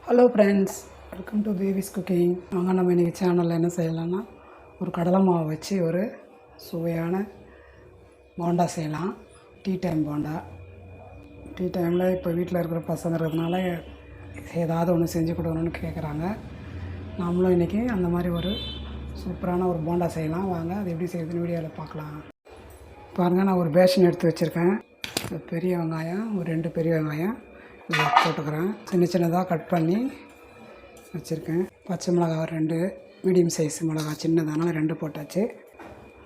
Hello friends, welcome to babies cooking. வாங்க நம்ம இன்றைக்கி சேனலில் என்ன செய்யலாம்னா ஒரு கடலை மாவு வச்சு ஒரு சுவையான போண்டா செய்யலாம். Tea time bonda. டீ டைமில் இப்போ வீட்டில் இருக்கிற பசங்க இருக்கிறதுனால ஏதாவது ஒன்று செஞ்சு கொடுக்கணும்னு கேட்குறாங்க. நம்மளும் இன்றைக்கி அந்த மாதிரி ஒரு சூப்பரான ஒரு போண்டா செய்யலாம். வாங்க அது எப்படி செய்யுதுன்னு வீடியோவில் பார்க்கலாம். பாருங்கள், நான் ஒரு பேஷன் எடுத்து வச்சுருக்கேன். பெரிய வெங்காயம், ஒரு 2 பெரிய வெங்காயம் இதில் போட்டுக்கிறேன். சின்ன சின்னதாக கட் பண்ணி வச்சுருக்கேன். பச்சை மிளகா 2, மீடியம் சைஸ் மிளகா சின்னதானால 2 போட்டாச்சு.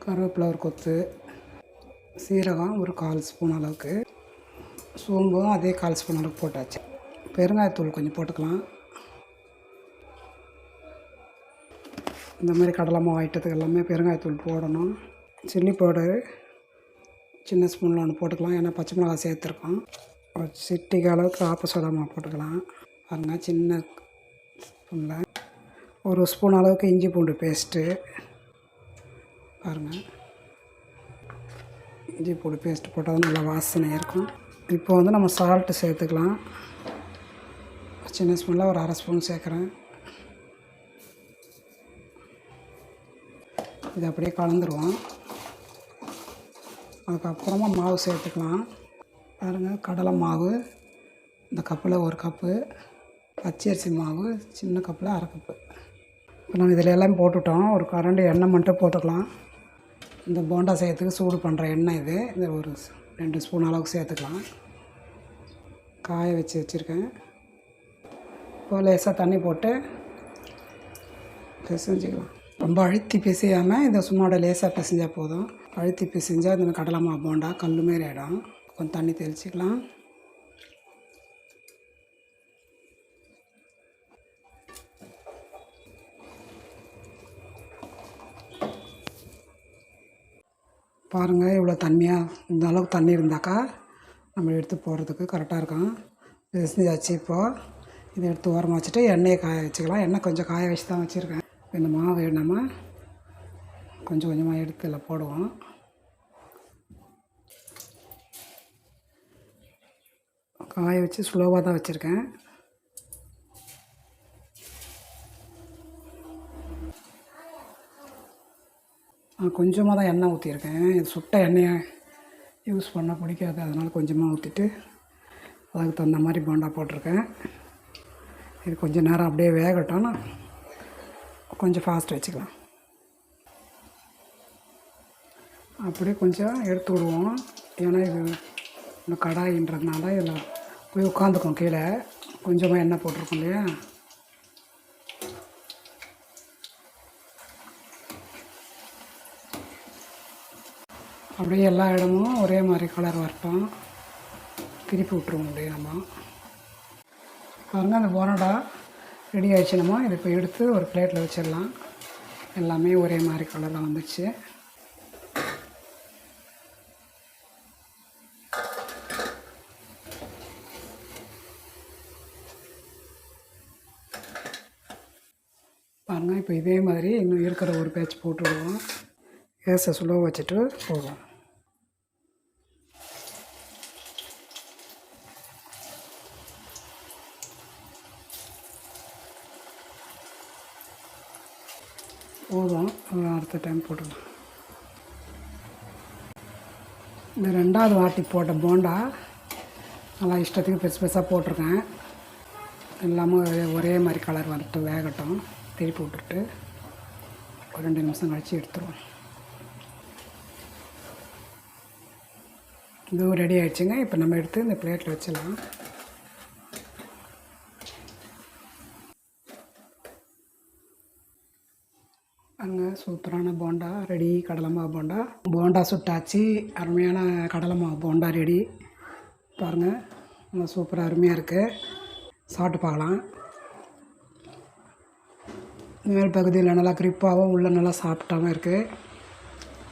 கருவேப்பிலை ஒரு கொத்து, சீரகம் ஒரு 1/4 ஸ்பூன் அளவுக்கு, சோம்பும் அதே 1/4 ஸ்பூன் அளவுக்கு போட்டாச்சு. பெருங்காயத்தூள் கொஞ்சம் போட்டுக்கலாம். இந்த மாதிரி கடலை மாவு ஐட்டத்துக்கு எல்லாமே பெருங்காயத்தூள் போடணும். சில்லி பவுடரு சின்ன ஸ்பூனில் ஒன்று போட்டுக்கலாம், ஏன்னா பச்சை மிளகா சேர்த்துருக்கோம். ஒரு சிட்டிக்கு அளவுக்கு ஆப்ப சோடா மாவு போட்டுக்கலாம். பாருங்கள், சின்ன ஸ்பூனில் ஒரு ஸ்பூன் அளவுக்கு இஞ்சி பூண்டு பேஸ்ட்டு. பாருங்கள், இஞ்சி பூண்டு பேஸ்ட்டு போட்டால் நல்லா வாசனை இருக்கும். இப்போ நம்ம சால்ட்டு சேர்த்துக்கலாம். சின்ன ஸ்பூனில் ஒரு 1/2 ஸ்பூன் சேர்க்குறேன். இது அப்படியே கலந்துருவோம். அதுக்கப்புறமா மாவு சேர்த்துக்கலாம். பாருங்கள், கடலை மாவு இந்த கப்பில் 1 கப்பு, பச்சரிசி மாவு சின்ன கப்பில் 1/2 கப்பு. இப்போ நம்ம இதில் எல்லாம் போட்டுவிட்டோம். ஒரு கரண்டி எண்ணெய் மட்டும் போட்டுக்கலாம். இந்த போண்டா செய்யறதுக்கு சூடு பண்ணுற எண்ணெய் இது. இந்த ஒரு 2 ஸ்பூன் அளவுக்கு சேர்த்துக்கலாம். காய வச்சுருக்கேன். இப்போ லேசாக தண்ணி போட்டு பிசைஞ்சிக்கலாம். ரொம்ப அழுத்தி பிசையாமல் இந்த சும்மாவோட லேசாக பிசைஞ்சால் போதும். அழுத்தி பிசைஞ்சால் இந்த கடலை மாவு போண்டா கல் மாரி ஆகிடும். கொஞ்சம் தண்ணி தெளிச்சிக்கலாம். பாருங்கள், இவ்வளோ தண்ணியாக இந்த அளவுக்கு தண்ணி இருந்தாக்கா நம்ம எடுத்து போடுறதுக்கு கரெக்டாக இருக்கும். பிசைஞ்சாச்சு. இப்போது இதை எடுத்து ஓரமாக வச்சுட்டு எண்ணெயை காய வச்சுக்கலாம். எண்ணெய் கொஞ்சம் காய வச்சு தான் வச்சுருக்கேன். இந்த மாவு நம்ம கொஞ்சம் கொஞ்சமாக எடுத்து இதில் போடுவோம். காய வச்சு ஸ்லோவாக தான் வச்சுருக்கேன். கொஞ்சமாக தான் எண்ணெய் ஊற்றிருக்கேன். இது சுட்ட எண்ணெயை யூஸ் பண்ண பிடிக்காது, அதனால் கொஞ்சமாக ஊற்றிட்டு அதுக்கு தகுந்த மாதிரி போண்டா போட்டிருக்கேன். இது கொஞ்சம் நேரம் அப்படியே வேகட்டும். கொஞ்சம் ஃபாஸ்ட் வச்சுக்கலாம். அப்படியே கொஞ்சம் எடுத்து விடுவோம், ஏன்னா இது இந்த கடாயின்றதுனால இதில் போய் உட்காந்துக்கும். கீழே கொஞ்சமாக எண்ணெய் போட்டிருக்கோம் இல்லையா. அப்படியே எல்லா இடமும் ஒரே மாதிரி கலர் வரட்டும். திருப்பி விட்டுருவோம் அப்படியே நம்ம. பாருங்கள், அந்த போண்டா ரெடி ஆகிடுச்சு. நம்ம இதை இப்போ எடுத்து ஒரு பிளேட்டில் வச்சிடலாம். எல்லாமே ஒரே மாதிரி கலரில் வந்துச்சு. பாருங்கள், இப்போ இதே மாதிரி இன்னும் இருக்கிற ஒரு பேட்ச் போட்டுவிடுவோம். கேஸை ஸ்லோ வச்சுட்டு போடுவோம். போதும், அடுத்த டைம் போட்டுக்கலாம். இந்த 2வது வாட்டி போட்ட போண்டா நல்லா இஷ்டத்துக்கு பெருசு பெருசாக போட்டிருக்கேன். எல்லாமே ஒரே மாதிரி கலர் வரட்டும், வேகட்டும். திருப்பி விட்டுட்டு ஒரு 2 நிமிஷம் கழித்து எடுத்துருவோம். இதுவும் ரெடி ஆகிடுச்சுங்க. இப்போ நம்ம எடுத்து இந்த பிளேட்டில் வச்சிடலாம். அங்கே சூப்பரான போண்டா ரெடி. கடலை மாவு போண்டா போண்டா சுட்டாச்சு. அருமையான கடலை மாவு போண்டா ரெடி. பாருங்கள், நல்லா சூப்பராக அருமையாக இருக்குது. சாப்பிட்டு பார்க்கலாம். மேல் பகுதியில் நல்லா கிரிப்பாகவும் உள்ளே நல்லா சாப்பிட்டாமல் இருக்குது.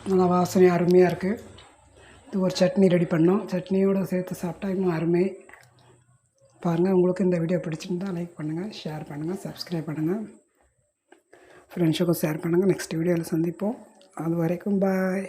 நல்லா வாசனையாக அருமையாக இருக்குது. இது ஒரு சட்னி ரெடி பண்ணோம். சட்னியோடு சேர்த்து சாப்பிட்டா இன்னும் அருமை. பாருங்கள், உங்களுக்கு இந்த வீடியோ பிடிச்சிருந்தால் லைக் பண்ணுங்கள், ஷேர் பண்ணுங்கள், சப்ஸ்கிரைப் பண்ணுங்கள், ஃப்ரெண்ட்ஸுக்கும் ஷேர் பண்ணுங்கள். நெக்ஸ்ட் வீடியோவில் சந்திப்போம். அது வரைக்கும் பாய்.